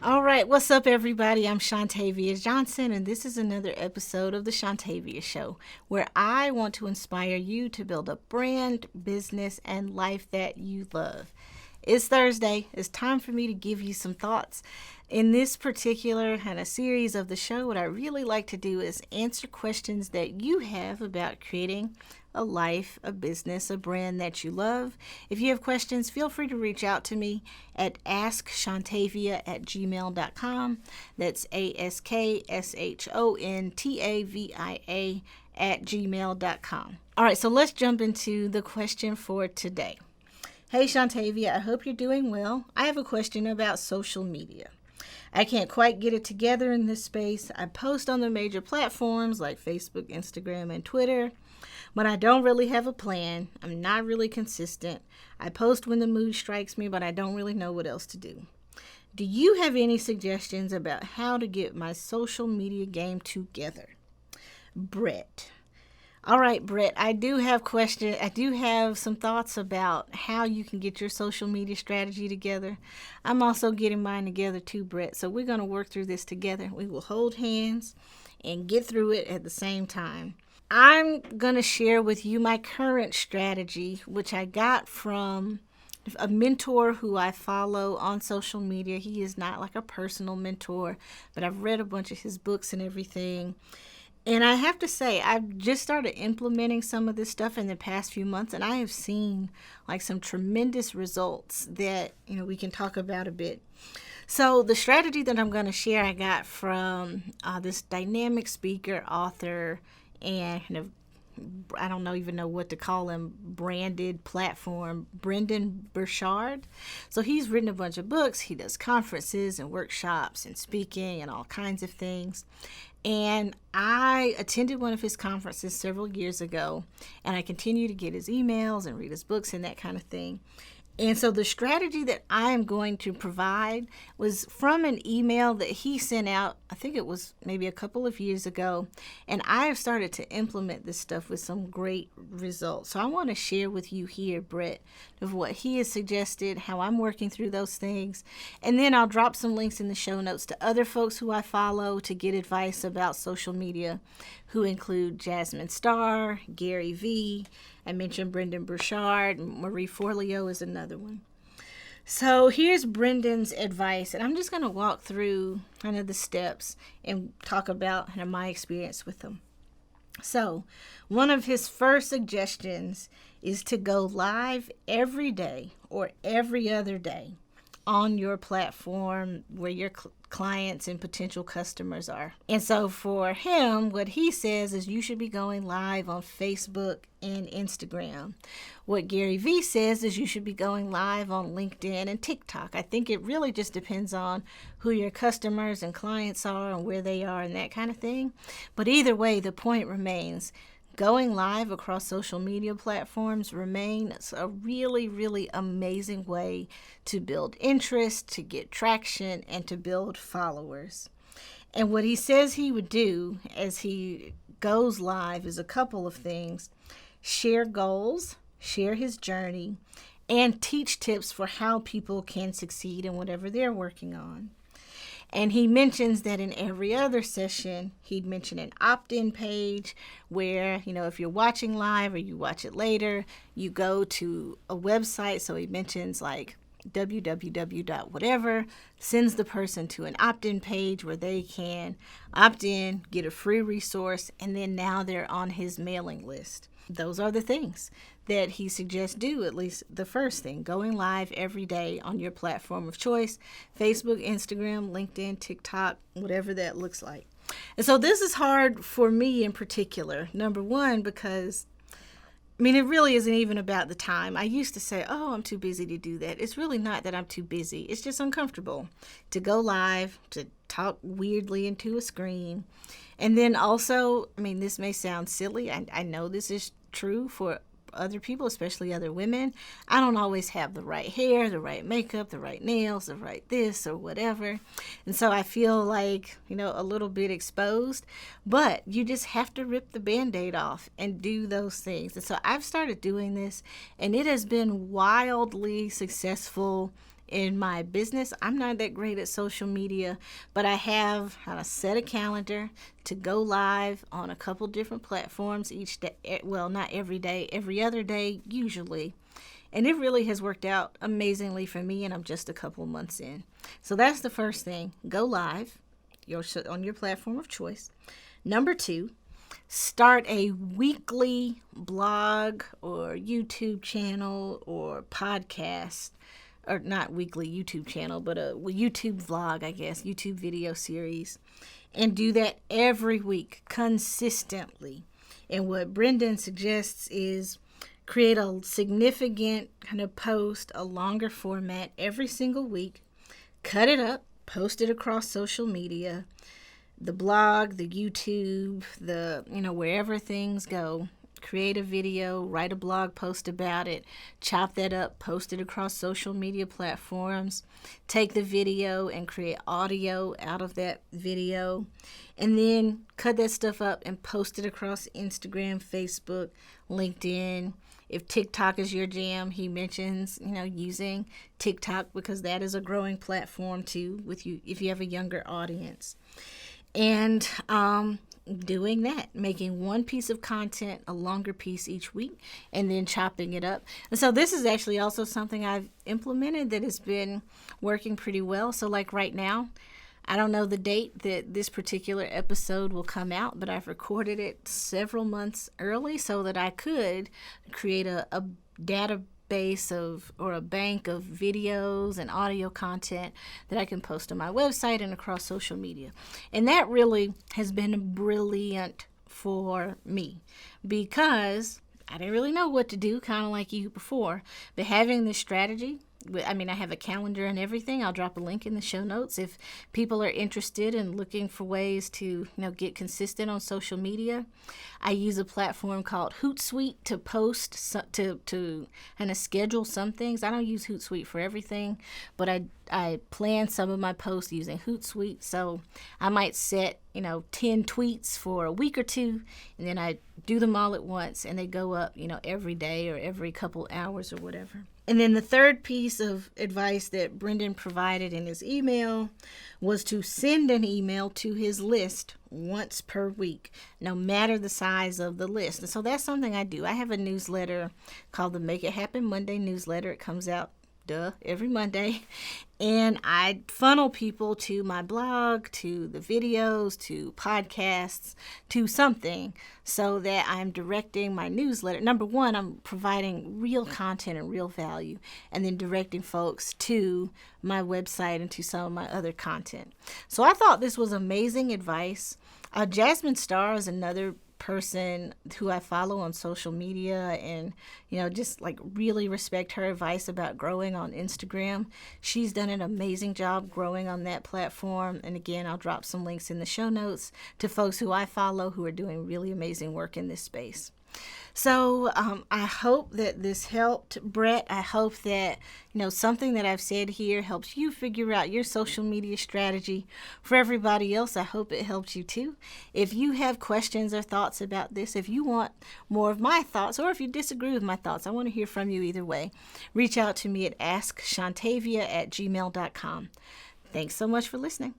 All right, what's up, everybody? I'm Shontavia Johnson, and this is another episode of the Shontavia Show, where I want to inspire you to build a brand, business, and life that you love. It's Thursday. It's time for me to give you some thoughts. In this particular kind of series of the show, what I really like to do is answer questions that you have about creating a life, a business, a brand that you love. If you have questions, feel free to reach out to me at askshonTavia@gmail.com. That's AskShonTavia@gmail.com. All right, so let's jump into the question for today. Hey Shontavia, I hope you're doing well. I have a question about social media. I can't quite get it together in this space. I post on the major platforms like Facebook, Instagram, and Twitter, but I don't really have a plan. I'm not really consistent. I post when the mood strikes me, but I don't really know what else to do. Do you have any suggestions about how to get my social media game together? Brett. All right, Brett, I do have questions. I do have some thoughts about how you can get your social media strategy together. I'm also getting mine together too, Brett. So we're going to work through this together. We will hold hands and get through it at the same time. I'm going to share with you my current strategy, which I got from a mentor who I follow on social media. He is not like a personal mentor, but I've read a bunch of his books and everything. And I have to say, I've just started implementing some of this stuff in the past few months, and I have seen like some tremendous results that, we can talk about a bit. So the strategy that I'm going to share, I got from this dynamic speaker, author, and I don't even know what to call him, branded platform, Brendan Burchard. So he's written a bunch of books. He does conferences and workshops and speaking and all kinds of things. And I attended one of his conferences several years ago, and I continue to get his emails and read his books and that kind of thing. And so the strategy that I am going to provide was from an email that he sent out, I think it was maybe a couple of years ago, and I have started to implement this stuff with some great results. So I want to share with you here, Brett, of what he has suggested, how I'm working through those things, and then I'll drop some links in the show notes to other folks who I follow to get advice about social media, who include Jasmine Starr, Gary V. I mentioned Brendan Burchard, Marie Forleo is another one. So here's Brendan's advice, and I'm just going to walk through kind of the steps and talk about my experience with them. So one of his first suggestions is to go live every day or every other day on your platform where your clients and potential customers are. And so for him, what he says is you should be going live on Facebook and Instagram. What Gary V says is you should be going live on LinkedIn and TikTok. I think it really just depends on who your customers and clients are and where they are and that kind of thing. But either way, the point remains. Going live across social media platforms remains a really, really amazing way to build interest, to get traction, and to build followers. And what he says he would do as he goes live is a couple of things. Share goals, share his journey, and teach tips for how people can succeed in whatever they're working on. And he mentions that in every other session, he'd mention an opt-in page where, if you're watching live or you watch it later, you go to a website. So he mentions like www.whatever, sends the person to an opt-in page where they can opt in, get a free resource, and then now they're on his mailing list. Those are the things that he suggests do, at least the first thing, going live every day on your platform of choice, Facebook, Instagram, LinkedIn, TikTok, whatever that looks like. And so this is hard for me in particular, number one, because it really isn't even about the time. I used to say, I'm too busy to do that. It's really not that I'm too busy. It's just uncomfortable to go live, to talk weirdly into a screen. And then also, this may sound silly. I know this is true for other people, especially other women. I don't always have the right hair, the right makeup, the right nails, the right this or whatever. And so I feel like, a little bit exposed, but you just have to rip the Band-Aid off and do those things. And so I've started doing this, and it has been wildly successful in my business, I'm not that great at social media, but I have set a calendar to go live on a couple different platforms each day. Well, not every day, every other day, usually. And it really has worked out amazingly for me, and I'm just a couple months in. So that's the first thing. Go live on your platform of choice. Number 2, start a weekly blog or YouTube channel or podcast, or not weekly YouTube channel, but a YouTube vlog, I guess, YouTube video series, and do that every week consistently. And what Brendan suggests is create a significant kind of post, a longer format every single week, cut it up, post it across social media, the blog, the YouTube, wherever things go. Create a video, write a blog post about it, chop that up, post it across social media platforms, take the video and create audio out of that video, and then cut that stuff up and post it across Instagram, Facebook, LinkedIn. If TikTok is your jam, he mentions, using TikTok because that is a growing platform too with you if you have a younger audience. And doing that, making one piece of content, a longer piece each week, and then chopping it up. And so this is actually also something I've implemented that has been working pretty well. So like right now, I don't know the date that this particular episode will come out, but I've recorded it several months early so that I could create a database or a bank of videos and audio content that I can post on my website and across social media. And that really has been brilliant for me because I didn't really know what to do, kind of like you before. But having this strategy, I have a calendar and everything. I'll drop a link in the show notes if people are interested in looking for ways to, get consistent on social media. I use a platform called Hootsuite to post, to kind of schedule some things. I don't use Hootsuite for everything, but I plan some of my posts using Hootsuite. So I might set, 10 tweets for a week or two, and then I do them all at once, and they go up, every day or every couple hours or whatever. And then the third piece of advice that Brendan provided in his email was to send an email to his list once per week, no matter the size of the list. And so that's something I do. I have a newsletter called the Make It Happen Monday newsletter. It comes out every Monday, and I funnel people to my blog, to the videos, to podcasts, to something, so that I'm directing my newsletter. Number one, I'm providing real content and real value, and then directing folks to my website and to some of my other content. So I thought this was amazing advice. Jasmine Starr is another person who I follow on social media, and just like really respect her advice about growing on Instagram. She's done an amazing job growing on that platform, and again, I'll drop some links in the show notes to folks who I follow who are doing really amazing work in this space. So I hope that this helped, Brett. I hope that something that I've said here helps you figure out your social media strategy. For everybody else, I hope it helps you too. If you have questions or thoughts about this, if you want more of my thoughts, or if you disagree with my thoughts, I want to hear from you either way. Reach out to me at askshontavia@gmail.com. Thanks so much for listening.